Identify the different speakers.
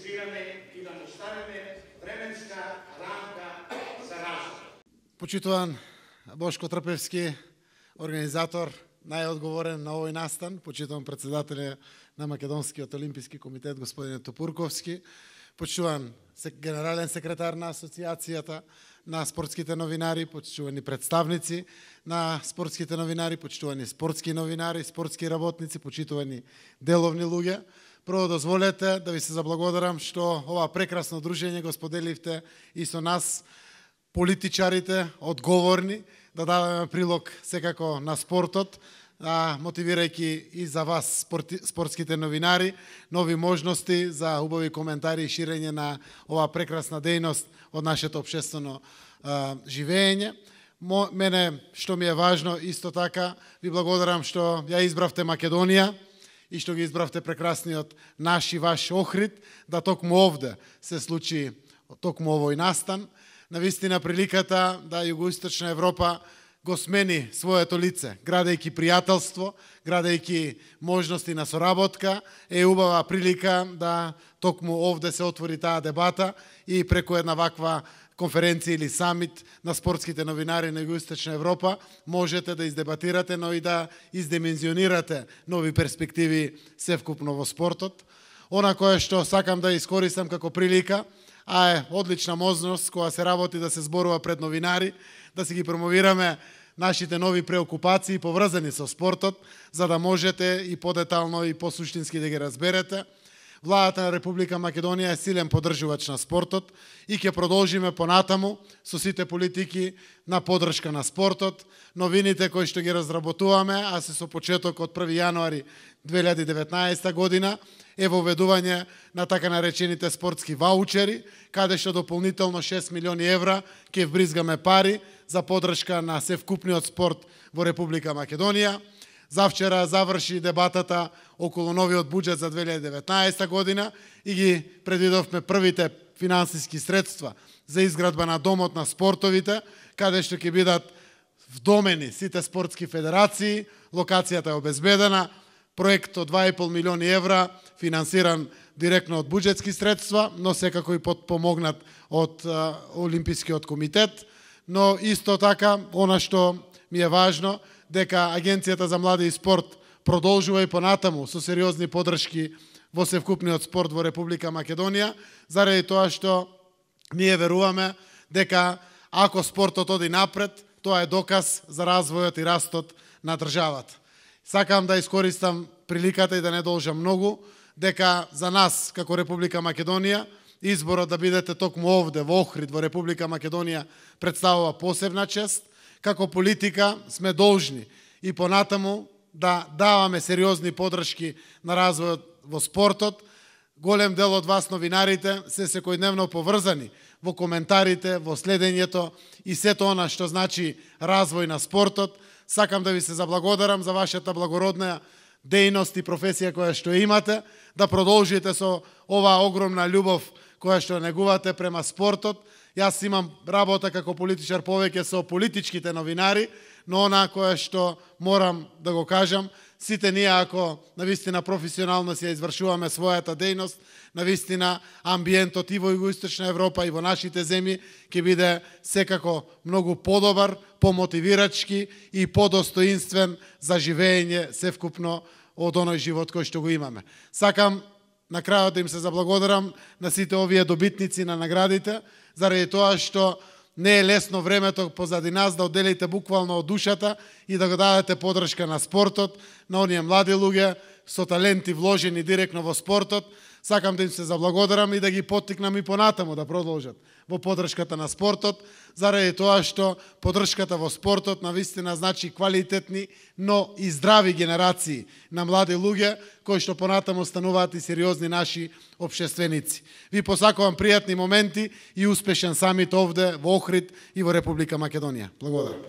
Speaker 1: регистрираме и да му ставиме временска рамка за развој.
Speaker 2: Почитуван Бошко Трпевски, организатор, најодговорен на овој настан, почитуван председателя на Македонскиот олимписки комитет господин Топурковски, почитуван генерален секретар на Асоциацијата на спортските новинари, почитувани представници на спортските новинари, почитувани спортски новинари, спортски работници, почитувани деловни луѓе. Прво дозволете да ви се заблагодарам што ова прекрасно дружење го споделивте и со нас, политичарите, одговорни, да дадеме прилог секако на спортот, мотивирајќи и за вас спортските новинари, нови можности за убави коментари и ширење на оваа прекрасна дејност од нашето општествено живење. Мене што ми е важно исто така, ви благодарам што ја избравте Македонија и што ги избравте прекрасниот наш и ваш Охрид, да токму овде се случи токму овој настан. Навистина приликата да Југоисточна Европа го смени своето лице, градејќи пријателство, градејќи можности на соработка, е убава прилика да токму овде се отвори таа дебата и преку една ваква конференција или самит на спортските новинари на Југоисточна Европа можете да издебатирате, но и да издимензионирате нови перспективи севкупно во спортот. Она кое што сакам да искористам како прилика, а е одлична можност кога се работи да се зборува пред новинари, да си ги промовираме нашите нови преокупации поврзани со спортот, за да можете и подетално и посуштински да ги разберете. Владата на Република Македонија е силен поддржувач на спортот и ќе продолжиме понатаму со сите политики на поддршка на спортот. Новините кои што ги разработуваме, а се со почеток од 1 јануари 2019 година, е воведување на така наречените спортски ваучери, каде што дополнително 6 милиони евра ќе вбризгаме пари за поддршка на севкупниот спорт во Република Македонија. Завчера заврши дебатата околу новиот буџет за 2019 година и ги предвидовме првите финансиски средства за изградба на домот на спортовите, каде што ќе бидат вдомени сите спортски федерации. Локацијата е обезбедена, проект од 2,5 милиони евра, финансиран директно од буџетски средства, но секако и подпомогнат од Олимпискиот комитет. Но исто така, она што ми е важно, дека Агенцијата за млади и спорт продолжува и понатаму со сериозни поддршки во севкупниот спорт во Република Македонија, заради тоа што ние веруваме дека ако спортот оди напред, тоа е доказ за развојот и растот на државата. Сакам да искористам приликата и да не должам многу, дека за нас, како Република Македонија, изборот да бидете токму овде, во Охрид, во Република Македонија, представува посебна чест. Како политика сме должни и понатаму да даваме сериозни поддршки на развојот во спортот. Голем дел од вас, новинарите, се секојдневно поврзани во коментарите, во следењето и сето она што значи развој на спортот. Сакам да ви се заблагодарам за вашата благородна дејност и професија која што имате, да продолжите со оваа огромна љубов која што негувате према спортот. Јас имам работа како политичар повеќе со политичките новинари, но она кое што морам да го кажам, сите ние ако навистина професионално си ја извршуваме својата дејност, навистина амбиентот и во Југоисточна Европа и во нашите земји ќе биде секако многу подобар, помотивирачки и подостоинствен за живење севкупно од оној живот кој што го имаме. Сакам на крајот да им се заблагодарам на сите овие добитници на наградите, заради тоа што не е лесно времето позади нас да одделите буквално од душата и да го дадете поддршка на спортот, на оние млади луѓе со таленти вложени директно во спортот. Сакам да им се заблагодарам и да ги поттикнам и понатаму да продолжат во поддршката на спортот, заради тоа што поддршката во спортот навистина значи квалитетни, но и здрави генерации на млади луѓе кои што понатаму стануваат и сериозни наши општественици. Ви посакувам пријатни моменти и успешен самит овде во Охрид и во Република Македонија. Благодарам.